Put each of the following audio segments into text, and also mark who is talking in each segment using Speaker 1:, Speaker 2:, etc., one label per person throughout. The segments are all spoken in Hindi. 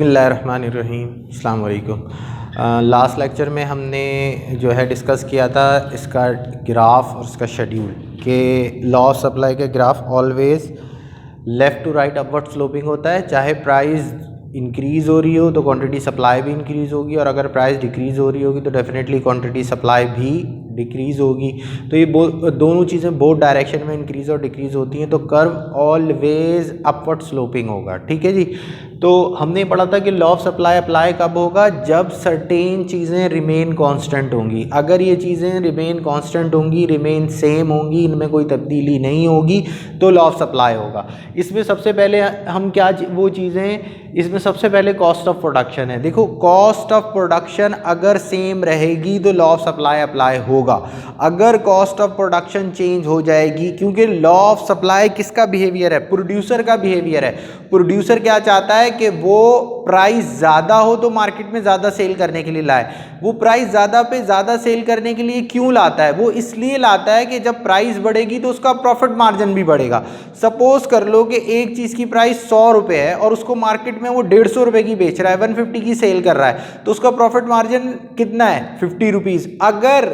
Speaker 1: बिस्मिल्लाहिर्रहमानिर्रहीम, अस्सलाम वालेकुम। लास्ट लेक्चर में हमने जो है डिस्कस किया था इसका ग्राफ और इसका शेड्यूल कि लॉ ऑफ सप्लाई का graph always left to right upward sloping होता है। चाहे प्राइस इंक्रीज़ हो रही हो तो क्वांटिटी सप्लाई भी इंक्रीज़ होगी, और अगर प्राइस डिक्रीज़ हो रही होगी तो डेफिनेटली क्वांटिटी सप्लाई भी डिक्रीज़ होगी। तो ये दोनों चीज़ें बोथ डायरेक्शन में इंक्रीज़ और डिक्रीज़ होती हैं, तो कर्व ऑलवेज अपवर्ड स्लोपिंग होगा। ठीक है जी। तो हमने पढ़ा था कि लॉ ऑफ सप्लाई अप्लाई कब होगा, जब सर्टेन चीज़ें रिमेन कांस्टेंट होंगी। अगर ये चीज़ें रिमेन कांस्टेंट होंगी, रिमेन सेम होंगी, इनमें कोई तब्दीली नहीं होगी, तो लॉ ऑफ सप्लाई होगा। इसमें सबसे पहले हम क्या वो चीज़ें, इसमें सबसे पहले कॉस्ट ऑफ प्रोडक्शन है। देखो, कॉस्ट ऑफ प्रोडक्शन अगर सेम रहेगी तो लॉ ऑफ सप्लाई अप्लाई होगा। अगर कॉस्ट ऑफ प्रोडक्शन चेंज हो जाएगी, क्योंकि लॉ ऑफ सप्लाई किसका बिहेवियर है, प्रोड्यूसर का बिहेवियर है। प्रोड्यूसर क्या चाहता है कि वो प्राइस ज़्यादा हो तो मार्केट में ज़्यादा सेल करने के लिए लाए। वो प्राइस ज़्यादा पे ज़्यादा सेल करने के लिए क्यों लाता है, वो इसलिए लाता है कि जब प्राइस बढ़ेगी तो उसका प्रॉफिट मार्जिन भी बढ़ेगा। सपोज कर लो कि एक चीज़ की प्राइस 100 रुपये है और उसको मार्केट में वो 150 रुपये की बेच रहा है, 150 की सेल कर रहा है, तो उसका प्रॉफिट मार्जिन कितना है, 50 रुपीज़। अगर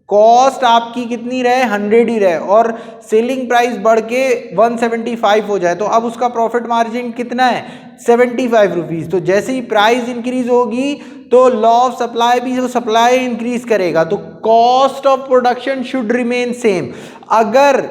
Speaker 1: कॉस्ट आपकी कितनी रहे, 100 ही रहे, और सेलिंग प्राइस बढ़ के 175 हो जाए, तो अब उसका प्रॉफिट मार्जिन कितना है, 75 रुपीज़। तो जैसे ही प्राइस इंक्रीज होगी तो लॉ ऑफ सप्लाई भी जो सप्लाई इंक्रीज करेगा, तो cost of production should remain same. अगर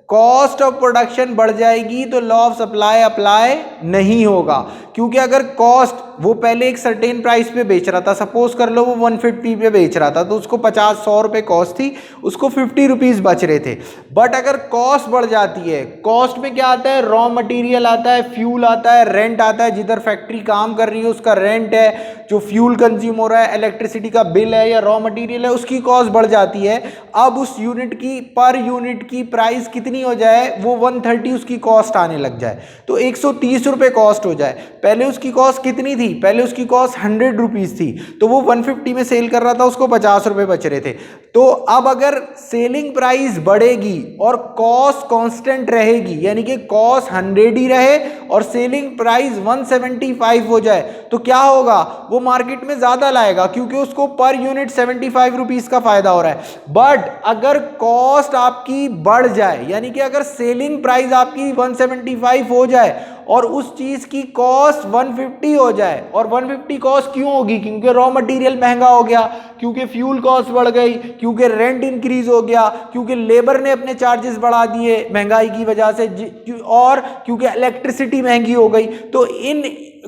Speaker 1: कॉस्ट ऑफ प्रोडक्शन बढ़ जाएगी तो लॉ ऑफ सप्लाई अप्लाई नहीं होगा, क्योंकि अगर कॉस्ट, वो पहले एक सर्टेन प्राइस पे बेच रहा था, सपोज कर लो वो 150 पे बेच रहा था, तो उसको 100 रुपये कॉस्ट थी, उसको 50 रुपीज़ बच रहे थे। बट अगर कॉस्ट बढ़ जाती है, कॉस्ट में क्या आता है, रॉ मटेरियल आता है, फ्यूल आता है, रेंट आता है, जिधर फैक्ट्री काम कर रही है उसका रेंट है, जो फ्यूल कंज्यूम हो रहा है, इलेक्ट्रिसिटी का बिल है या रॉ मटेरियल है, उसकी कॉस्ट बढ़ जाती है। अब उस यूनिट की, पर यूनिट की प्राइस कितनी हो जाए, वो 130 उसकी कॉस्ट आने लग जाए, तो 130 रुपये कॉस्ट हो जाए। पहले उसकी कॉस्ट कितनी थी, पहले उसकी कॉस्ट 100 रुपीज़ थी, तो वो 150 में सेल कर रहा था, उसको 50 रुपये बच रहे थे। तो अब अगर सेलिंग प्राइस बढ़ेगी और कॉस्ट कांस्टेंट रहेगी, यानी कि कॉस्ट 100 ही रहे और सेलिंग प्राइस 175 हो जाए, तो क्या होगा, वो मार्केट में ज़्यादा लाएगा, क्योंकि उसको पर यूनिट 75 रुपीज़ का फ़ायदा हो रहा है। बट अगर कॉस्ट आपकी बढ़ जाए, यानी कि अगर सेलिंग प्राइस आपकी 175 हो जाए और उस चीज़ की कॉस्ट 150 हो जाए, और 150 कॉस्ट क्यों होगी, क्योंकि रॉ मटेरियल महंगा हो गया, क्योंकि फ्यूल कॉस्ट बढ़ गई, क्योंकि रेंट इंक्रीज हो गया, क्योंकि लेबर ने अपने चार्जेस बढ़ा दिए महंगाई की वजह से, और क्योंकि इलेक्ट्रिसिटी महंगी हो गई। तो इन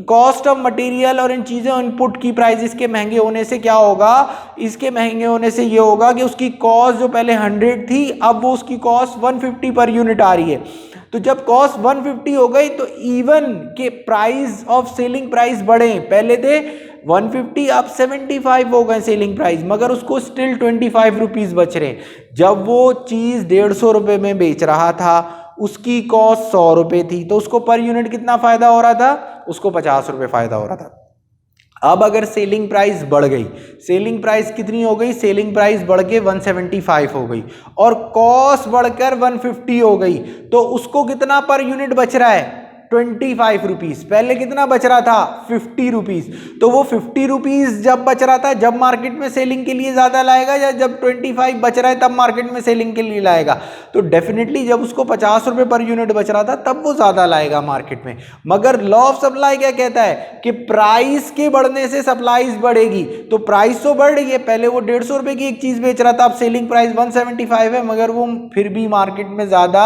Speaker 1: कॉस्ट ऑफ मटेरियल और इन चीज़ों, इनपुट की प्राइस के महंगे होने से क्या होगा, इसके महंगे होने से ये होगा कि उसकी कॉस्ट जो पहले 100 थी, अब वो उसकी कॉस्ट 150 पर यूनिट आ रही है। तो जब कॉस्ट 150 हो गई तो इवन के प्राइस ऑफ सेलिंग प्राइस बढ़े, पहले थे 150, अब 75 हो गए सेलिंग प्राइस, मगर उसको स्टिल 25 रुपीज़ बच रहे। जब वो चीज़ 150 रुपये में बेच रहा था, उसकी कॉस्ट 100 रुपये थी, तो उसको पर यूनिट कितना फ़ायदा हो रहा था, उसको 50 रुपये फ़ायदा हो रहा था। अब अगर सेलिंग प्राइस बढ़ गई, सेलिंग प्राइस कितनी हो गई, सेलिंग प्राइस बढ़ के 175 हो गई और कॉस्ट बढ़कर 150 हो गई, तो उसको कितना पर यूनिट बच रहा है, 25 रुपीज़। पहले कितना बच रहा था, 50 रुपीज़। तो वो 50 रुपीज़ जब बच रहा था, जब मार्केट में सेलिंग के लिए ज़्यादा लाएगा, या जब 25 बच रहा है तब मार्केट में सेलिंग के लिए लाएगा, तो डेफिनेटली जब उसको 50 रुपये पर यूनिट बच रहा था तब वो ज़्यादा लाएगा मार्केट में। मगर लॉ ऑफ सप्लाई क्या कहता है कि प्राइस के बढ़ने से सप्लाईज बढ़ेगी, तो प्राइस तो बढ़ रही है, पहले वो 150 रुपये की एक चीज़ बेच रहा था, अब सेलिंग प्राइस 175 है, मगर वो फिर भी मार्केट में ज़्यादा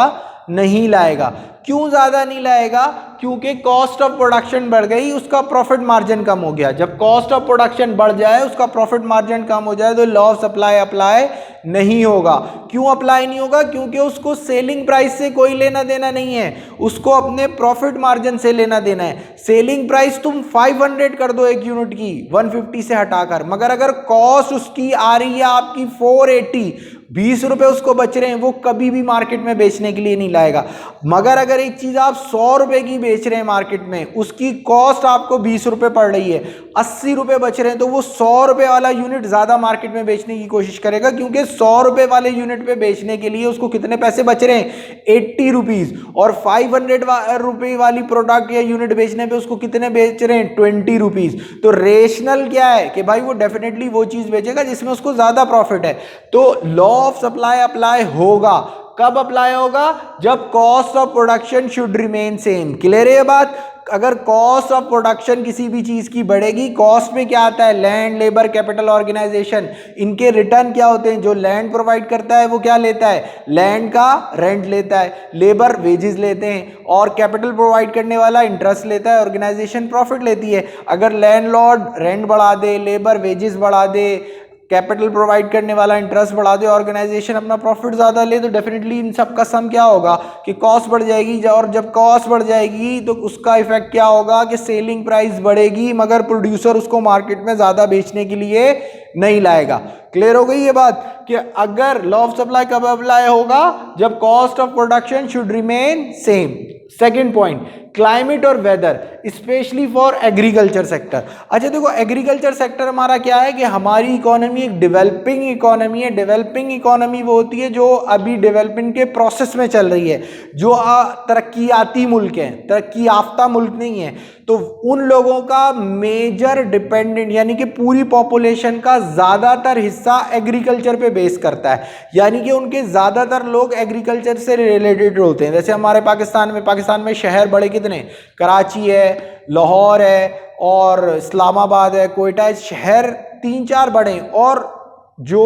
Speaker 1: नहीं लाएगा। क्यों ज़्यादा नहीं लाएगा, क्योंकि कॉस्ट ऑफ प्रोडक्शन बढ़ गई, उसका प्रॉफिट मार्जिन कम हो गया। जब कॉस्ट ऑफ प्रोडक्शन बढ़ जाए, उसका प्रॉफिट मार्जिन कम हो जाए, तो लॉ ऑफ सप्लाई अप्लाई नहीं होगा। क्यों अप्लाई नहीं होगा, क्योंकि उसको सेलिंग प्राइस से कोई लेना देना नहीं है, उसको अपने प्रॉफिट मार्जिन से लेना देना है। सेलिंग प्राइस तुम 500 कर दो एक यूनिट की 150 से हटाकर, मगर अगर कॉस्ट उसकी आ रही है आपकी 480, ₹20 उसको बच रहे हैं, वो कभी भी मार्केट में बेचने के लिए नहीं लाएगा। मगर अगर एक चीज़ आप ₹100 की बेच रहे हैं मार्केट में, उसकी कॉस्ट आपको ₹20 पड़ रही है, ₹80 बच रहे हैं, तो वो ₹100 वाला यूनिट ज़्यादा मार्केट में बेचने की कोशिश करेगा, क्योंकि ₹100 वाले यूनिट पे बेचने के लिए उसको कितने पैसे बच रहे हैं, ₹80, और ₹500 वाली प्रोडक्ट या यूनिट बेचने पे उसको कितने बेच रहे हैं, ₹20। तो रेशनल क्या है कि भाई वो डेफिनेटली वो चीज़ बेचेगा जिसमें उसको ज़्यादा प्रॉफिट है। तो लॉ ऑफ सप्लाई अप्लाई होगा, कब अप्लाई होगा, जब cost of production should remain same. Clear है ये बात? अगर कॉस्ट ऑफ प्रोडक्शन किसी भी चीज की बढ़ेगी, कॉस्ट में क्या आता है, लैंड, लेबर, कैपिटल, ऑर्गेनाइजेशन, इनके रिटर्न क्या होते हैं, जो लैंड प्रोवाइड करता है वो क्या लेता है, लैंड का रेंट लेता है, लेबर वेजेस लेते हैं, और कैपिटल प्रोवाइड करने वाला इंटरेस्ट लेता है, ऑर्गेनाइजेशन प्रॉफिट लेती है। अगर लैंडलॉर्ड रेंट बढ़ा दे, लेबर वेजेस बढ़ा दे, कैपिटल प्रोवाइड करने वाला इंटरेस्ट बढ़ा दे, ऑर्गेनाइजेशन अपना प्रॉफिट ज़्यादा ले, तो डेफिनेटली इन सब का सम क्या होगा कि कॉस्ट बढ़ जाएगी, और जब कॉस्ट बढ़ जाएगी तो उसका इफेक्ट क्या होगा कि सेलिंग प्राइस बढ़ेगी, मगर प्रोड्यूसर उसको मार्केट में ज़्यादा बेचने के लिए नहीं लाएगा। क्लियर हो गई ये बात कि अगर लॉ ऑफ सप्लाई कब अप्लाई होगा, जब cost of production should remain same. Second point, climate और weather specially for agriculture sector. अच्छा देखो, एग्रीकल्चर सेक्टर हमारा क्या है कि हमारी इकोनॉमी एक डेवलपिंग इकोनॉमी है। डेवलपिंग इकोनॉमी वो होती है जो अभी डेवलपमेंट के प्रोसेस में चल रही है, जो तरक्कीयाती मुल्क हैं, तरक्की याफ्ता मुल्क नहीं है। तो उन लोगों का मेजर डिपेंडेंट यानी कि पूरी पॉपुलेशन का ज़्यादातर हिस्सा एग्रीकल्चर पे बेस करता है, यानी कि उनके ज़्यादातर लोग एग्रीकल्चर से रिलेटेड होते हैं। जैसे हमारे पाकिस्तान में शहर बड़े कितने, कराची है, लाहौर है, और इस्लामाबाद है, कोयटा है, शहर 3-4 बड़े हैं, और जो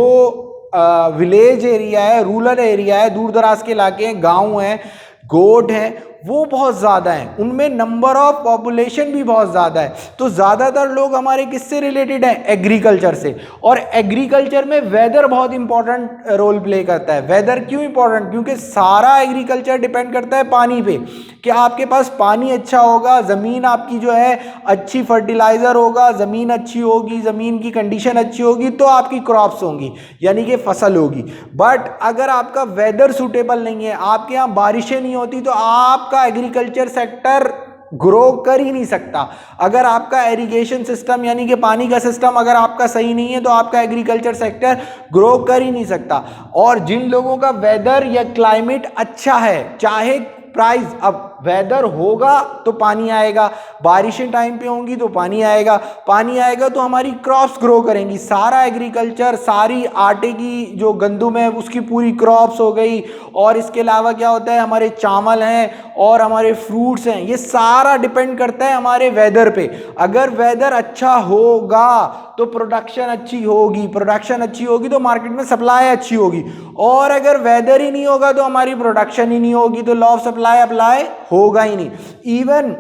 Speaker 1: विलेज एरिया है, रूरल एरिया है, दूर दराज के इलाके हैं, गाँव हैं, गोट हैं, वो बहुत ज़्यादा हैं, उनमें नंबर ऑफ पॉपुलेशन भी बहुत ज़्यादा है। तो ज़्यादातर लोग हमारे किससे रिलेटेड हैं, एग्रीकल्चर से। और एग्रीकल्चर में वेदर बहुत इंपॉर्टेंट रोल प्ले करता है। वेदर क्यों इंपॉर्टेंट, क्योंकि सारा एग्रीकल्चर डिपेंड करता है पानी पे, कि आपके पास पानी अच्छा होगा, ज़मीन आपकी जो है अच्छी फर्टिलाइज़र होगा, ज़मीन अच्छी होगी, ज़मीन की कंडीशन अच्छी होगी, तो आपकी क्रॉप्स होंगी, यानी कि फसल होगी। बट अगर आपका वेदर सूटेबल नहीं है, आपके यहाँ बारिशें नहीं होती, तो आपका एग्रीकल्चर सेक्टर ग्रो कर ही नहीं सकता। अगर आपका इरिगेशन सिस्टम यानी कि पानी का सिस्टम अगर आपका सही नहीं है, तो आपका एग्रीकल्चर सेक्टर ग्रो कर ही नहीं सकता। और जिन लोगों का वेदर या क्लाइमेट अच्छा है, चाहे प्राइस, अब वेदर होगा तो पानी आएगा, बारिशें टाइम पे होंगी तो पानी आएगा, पानी आएगा तो हमारी क्रॉप्स ग्रो करेंगी। सारा एग्रीकल्चर, सारी आटे की जो गंदुम है उसकी पूरी क्रॉप्स हो गई, और इसके अलावा क्या होता है, हमारे चावल हैं और हमारे फ्रूट्स हैं, ये सारा डिपेंड करता है हमारे वेदर पे। अगर वेदर अच्छा होगा तो प्रोडक्शन अच्छी होगी, प्रोडक्शन अच्छी होगी तो मार्केट में सप्लाई अच्छी होगी, और अगर वेदर ही नहीं होगा तो हमारी प्रोडक्शन ही नहीं होगी, तो लॉ ऑफ सप्लाई अप्लाई होगा ही नहीं। इवन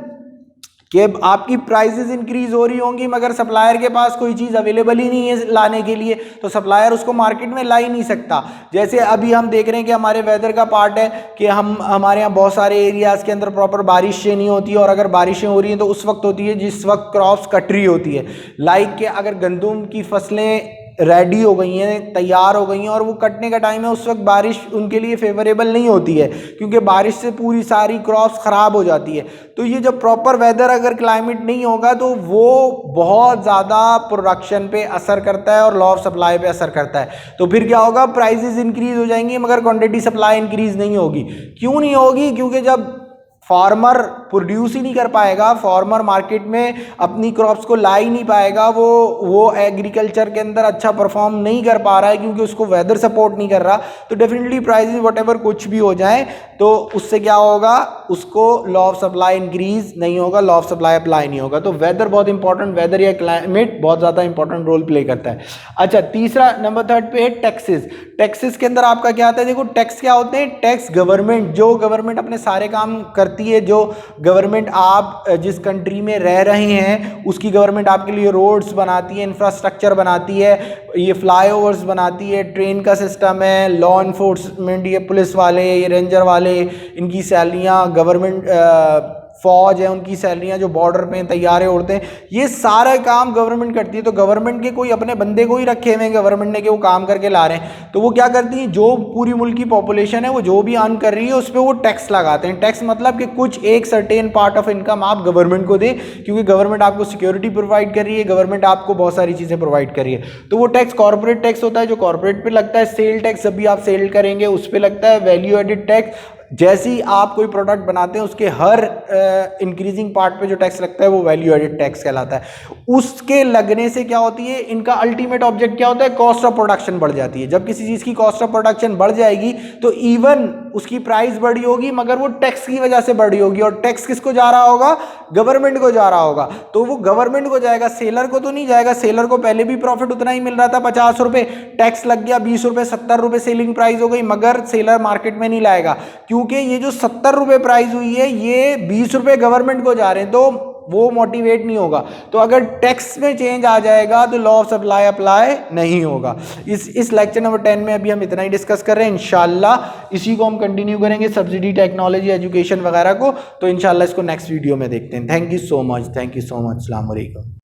Speaker 1: कि आपकी प्राइसेस इंक्रीज हो रही होंगी, मगर सप्लायर के पास कोई चीज़ अवेलेबल ही नहीं है लाने के लिए, तो सप्लायर उसको मार्केट में ला ही नहीं सकता। जैसे अभी हम देख रहे हैं कि हमारे वेदर का पार्ट है कि हमारे यहाँ बहुत सारे एरियाज़ के अंदर प्रॉपर बारिशें नहीं होती, और अगर बारिशें हो रही हैं तो उस वक्त होती है जिस वक्त क्रॉप्स कट रही होती है। लाइक कि अगर गंदुम की फसलें रेडी हो गई हैं, तैयार हो गई हैं, और वो कटने का टाइम है, उस वक्त बारिश उनके लिए फेवरेबल नहीं होती है, क्योंकि बारिश से पूरी सारी क्रॉप्स ख़राब हो जाती है। तो ये जब प्रॉपर वेदर अगर क्लाइमेट नहीं होगा तो वो बहुत ज़्यादा प्रोडक्शन पे असर करता है और लॉ ऑफ सप्लाई पे असर करता है। तो फिर क्या होगा, प्राइसेस इंक्रीज हो जाएंगी मगर क्वांटिटी सप्लाई इंक्रीज नहीं होगी। क्यों नहीं होगी, क्योंकि जब फार्मर प्रोड्यूस ही नहीं कर पाएगा, फार्मर मार्केट में अपनी क्रॉप्स को ला ही नहीं पाएगा, वो एग्रीकल्चर के अंदर अच्छा परफॉर्म नहीं कर पा रहा है क्योंकि उसको वेदर सपोर्ट नहीं कर रहा, तो डेफिनेटली प्राइसेस व्हाटएवर कुछ भी हो जाए तो उससे क्या होगा, उसको लॉ ऑफ सप्लाई इंक्रीज नहीं होगा, लॉ ऑफ सप्लाई अप्लाई नहीं होगा। तो वेदर बहुत इंपॉर्टेंट, वेदर या क्लाइमेट बहुत ज़्यादा इंपॉर्टेंट रोल प्ले करता है। अच्छा, तीसरा नंबर 3 पे है टैक्सेस। टैक्सेस के अंदर आपका क्या आता है, देखो टैक्स क्या होते हैं, टैक्स गवर्नमेंट, जो गवर्नमेंट अपने सारे काम करती है, जो गवर्नमेंट आप जिस कंट्री में रह रहे हैं उसकी गवर्नमेंट आपके लिए रोड्स बनाती है, इंफ्रास्ट्रक्चर बनाती है, ये फ्लाईओवर्स बनाती है, ट्रेन का सिस्टम है, लॉ इन्फोर्समेंट, ये पुलिस वाले, ये रेंजर वाले, इनकी सैलरियाँ गवर्नमेंट फौज है उनकी सैलरियां, जो बॉर्डर पे तैयारे उड़ते हैं, ये सारा काम गवर्नमेंट करती है। तो गवर्नमेंट के कोई अपने बंदे को ही रखे हुए हैं गवर्नमेंट ने कि वो काम करके ला रहे हैं, तो वो क्या करती है, जो पूरी मुल्क की पॉपुलेशन है वो जो भी अर्न कर रही है उस पर वो टैक्स लगाते हैं। टैक्स मतलब कि कुछ एक सर्टेन पार्ट ऑफ इनकम आप गवर्नमेंट को दें, क्योंकि गवर्नमेंट आपको सिक्योरिटी प्रोवाइड कर रही है, गवर्नमेंट आपको बहुत सारी चीज़ें प्रोवाइड कर रही है। तो वो टैक्स कॉर्पोरेट टैक्स होता है जो कॉर्पोरेट पे लगता है, सेल टैक्स जब भी आप सेल करेंगे उस पर लगता है, वैल्यू एडिड टैक्स जैसे ही आप कोई प्रोडक्ट बनाते हैं उसके हर इंक्रीजिंग पार्ट पे जो टैक्स लगता है वो वैल्यू एडिड टैक्स कहलाता है। उसके लगने से क्या होती है, इनका अल्टीमेट ऑब्जेक्ट क्या होता है, कॉस्ट ऑफ प्रोडक्शन बढ़ जाती है। जब किसी चीज़ की कॉस्ट ऑफ प्रोडक्शन बढ़ जाएगी तो इवन उसकी प्राइस बढ़ी होगी मगर वो टैक्स की वजह से बढ़ी होगी, और टैक्स किसको जा रहा होगा, गवर्नमेंट को जा रहा होगा। तो वो गवर्नमेंट को जाएगा, सेलर को तो नहीं जाएगा। सेलर को पहले भी प्रॉफिट उतना ही मिल रहा था 50 रुपये, टैक्स लग गया 20 रुपये, 70 रुपये सेलिंग प्राइस हो गई, मगर सेलर मार्केट में नहीं लाएगा, क्योंकि ये जो 70 रुपये प्राइस हुई है ये 20 रुपये गवर्नमेंट को जा रहे हैं, तो वो मोटिवेट नहीं होगा। तो अगर टैक्स में चेंज आ जाएगा तो लॉ ऑफ सप्लाई अप्लाई नहीं होगा। इस लेक्चर नंबर 10 में अभी हम इतना ही डिस्कस कर रहे हैं। इंशाल्लाह इसी को हम कंटिन्यू करेंगे, सब्सिडी, टेक्नोलॉजी, एजुकेशन वगैरह को। तो इंशाल्लाह इसको नेक्स्ट वीडियो में देखते हैं। Thank you so much, thank you so much. अस्सलाम वालेकुम।